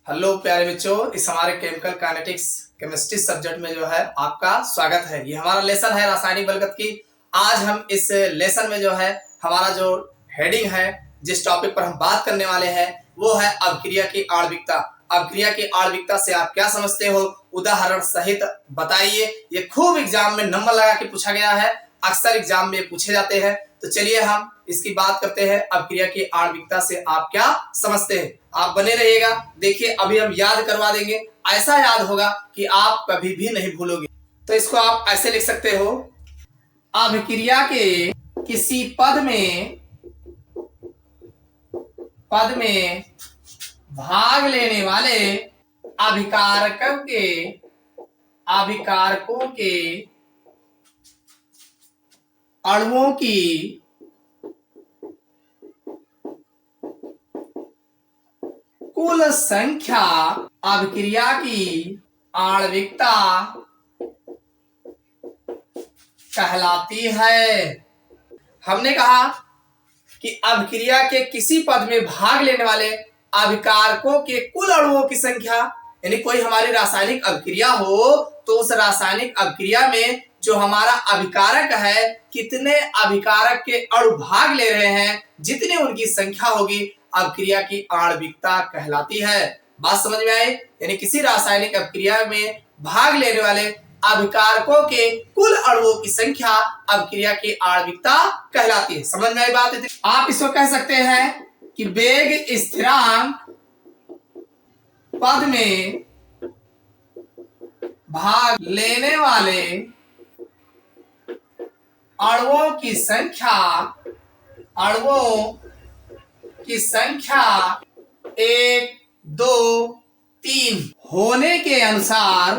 Hello प्यारे बच्चों, इस हमारे केमिकल काइनेटिक्स केमिस्ट्री सब्जेक्ट में जो है आपका स्वागत है। ये हमारा लेसन है रासायनिक बलगत की। आज हम इस लेसन में जो है हमारा जो हेडिंग है, जिस टॉपिक पर हम बात करने वाले हैं वो है अभिक्रिया की आणविकता। अभिक्रिया की आणविकता से आप क्या समझते हो, उदाहरण सहित बताइए। ये खूब एग्जाम में नंबर लगा के पूछा गया है, अक्सर एग्जाम में पूछे जाते हैं। तो चलिए हम इसकी बात करते हैं, अभिक्रिया की आणविकता से आप क्या समझते हैं। आप बने रहिएगा, देखिए अभी हम याद करवा देंगे, ऐसा याद होगा कि आप कभी भी नहीं भूलोगे। तो इसको आप ऐसे लिख सकते हो, अभिक्रिया के किसी पद में भाग लेने वाले अभिकारकों के अणुओं की कुल संख्या अभिक्रिया की आणविकता कहलाती है। हमने कहा कि अभिक्रिया के किसी पद में भाग लेने वाले अभिकारकों के कुल अणुओं की संख्या, यानी कोई हमारी रासायनिक अभिक्रिया हो तो उस रासायनिक अभिक्रिया में जो हमारा अभिकारक है, कितने अभिकारक के अणु भाग ले रहे हैं, जितनी उनकी संख्या होगी, अभिक्रिया की आणविकता कहलाती है। बात समझ में आई? यानी किसी रासायनिक अभिक्रिया में भाग लेने वाले अभिकारकों के कुल अणुओं की संख्या अभिक्रिया की आणविकता कहलाती है। समझ में आई बात? आप इसको कह सकते हैं कि वेग स्थिरांक पद में भाग लेने वाले अणुओं की संख्या 1, 2, 3 होने के अनुसार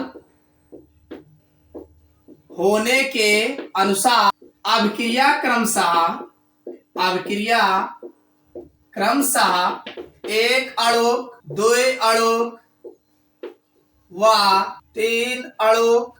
अभिक्रिया क्रमशः 1 अणुक, 2 अणुक व 3 अणुक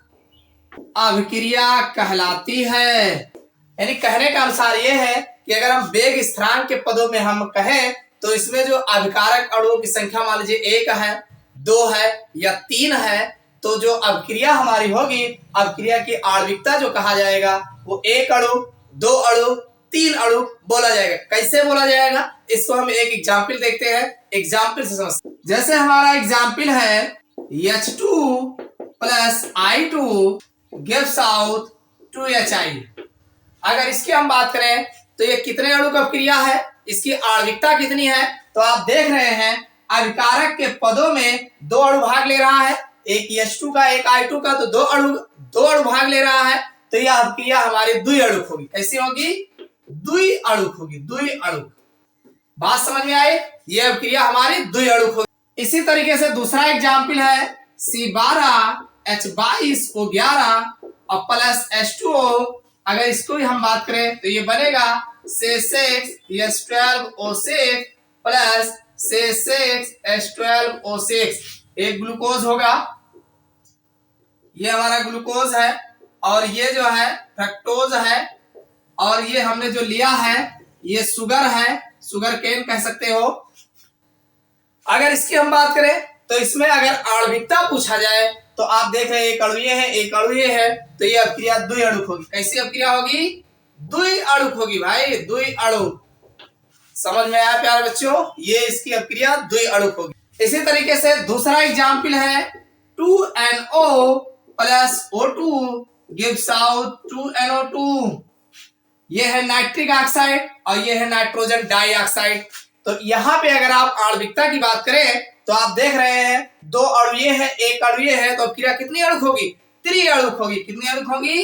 अभिक्रिया कहलाती है। यानी कहने का अनुसार यह है कि अगर हम वेग स्थिरांक के पदों में हम कहें तो इसमें जो अभिकारक अणुओं की संख्या मान लीजिए 1 है, 2 है या 3 है, तो जो अभिक्रिया हमारी होगी, अभिक्रिया की आणविकता जो कहा जाएगा वो 1 अणु, 2 अणु, 3 अणु बोला जाएगा। कैसे बोला जाएगा, इसको हम एक एग्जाम्पल देखते हैं, एग्जाम्पल से समझते हैं। जैसे हमारा एग्जाम्पल है H2 plus I2 gives out 2HI। अगर इसकी हम बात करें तो ये कितने अणु का अभिक्रिया है, इसकी आणविकता कितनी है, तो आप देख रहे हैं अभिकारक के पदों में 2 अणु भाग ले रहा है, एक H2 का एक I2 का, तो 2 अणु भाग ले रहा है, तो यह अभिक्रिया हमारी द्विअणुक होगी। कैसी होगी? द्विअणुक होगी, द्विअणुक। बात समझ में आई? यह अभिक्रिया हमारी द्विअणुक होगी। इसी तरीके से दूसरा एग्जाम्पल है C12H22O11 और प्लस H2O। अगर इसको हम बात करें तो ये बनेगा C6H12O6 प्लस C6H12O6। एक ग्लूकोज होगा, ये हमारा ग्लूकोज है, और ये जो है फ्रक्टोज है, और ये हमने जो लिया है ये शुगर है, शुगर केन कह सकते हो। अगर इसकी हम बात करें तो इसमें अगर आणविकता पूछा जाए तो आप देख रहे हैं एक अणु ये है, एक अणु ये है, तो ये अभिक्रिया द्विअणुक होगी। कैसी अभिक्रिया होगी? द्विअणुक होगी भाई, द्विअणुक। समझ में आया प्यारे बच्चों? ये इसकी अभिक्रिया द्विअणुक होगी। इसी तरीके से दूसरा एग्जाम्पल है 2NO plus O2 gives out 2NO2। ये है नाइट्रिक ऑक्साइड और ये है नाइट्रोजन डाइऑक्साइड। तो यहाँ पे अगर आप आणविकता की बात करें तो आप देख रहे हैं 2 अणु ये है, 1 अणु ये है, तो अभिक्रिया कितनी अणुक होगी? त्रिअणुक होगी। कितनी अणुक होगी?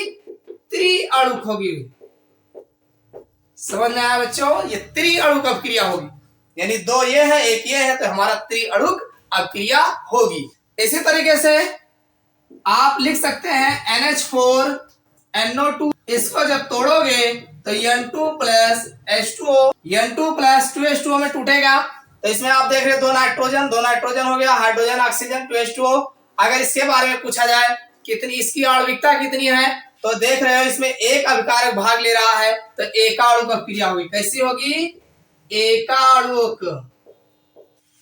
त्रिअणुक होगी। समझ में आया बच्चों? ये त्रिअणुक अभिक्रिया होगी, यानी 2 ये है, 1 ये है, तो हमारा त्रिअणुक अभिक्रिया होगी। इसी तरीके से आप लिख सकते हैं NH4NO2। इसको जब तोड़ोगे तो N2 plus H2O, N2 plus 2H2O में टूटेगा, तो इसमें आप देख रहे हैं 2 नाइट्रोजन हो गया, हाइड्रोजन ऑक्सीजन 2H2O। अगर इसके बारे में पूछा जाए कितनी इसकी आणविकता कितनी है, तो देख रहे हो इसमें एक अभिकारक भाग ले रहा है, तो एकाणुक अभिक्रिया होगी। कैसी होगी? एकाणुक।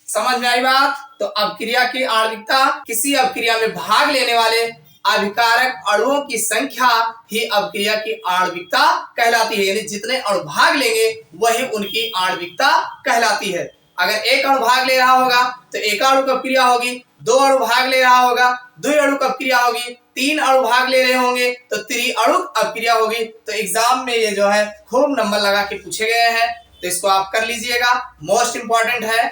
समझ में आई बात? तो अपक्रिया की आणविकता किसी अपक्रिया में भाग लेने वाले अभिकारक अणुओं की संख्या ही अपक्रिया की आणविकता कहलाती है। यानी जितने अणु भाग लेंगे वही उनकी आणविकता कहलाती है। अगर एक अणु भाग ले रहा होगा तो एकाणु अपक्रिया होगी, दो अणु भाग ले रहा होगा द्विअणुक अपक्रिया होगी, तीन अणु भाग ले रहे होंगे तो त्रिअणुक अपक्रिया होगी। तो एग्जाम में ये जो है खूब नंबर लगा के पूछे गए हैं, तो इसको आप कर लीजिएगा, मोस्ट इंपॉर्टेंट है,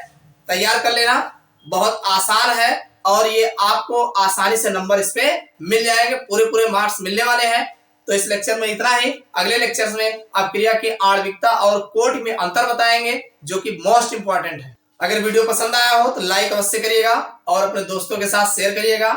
तैयार कर लेना, बहुत आसान है और ये आपको आसानी से नंबर इस पे मिल जाएंगे, पूरे मार्क्स मिलने वाले हैं। तो इस लेक्चर में इतना ही। अगले लेक्चर में अपक्रिया की आणविकता और कोटि में अंतर बताएंगे जो कि मोस्ट इंपॉर्टेंट है। अगर वीडियो पसंद आया हो तो लाइक अवश्य करिएगा और अपने दोस्तों के साथ शेयर करिएगा।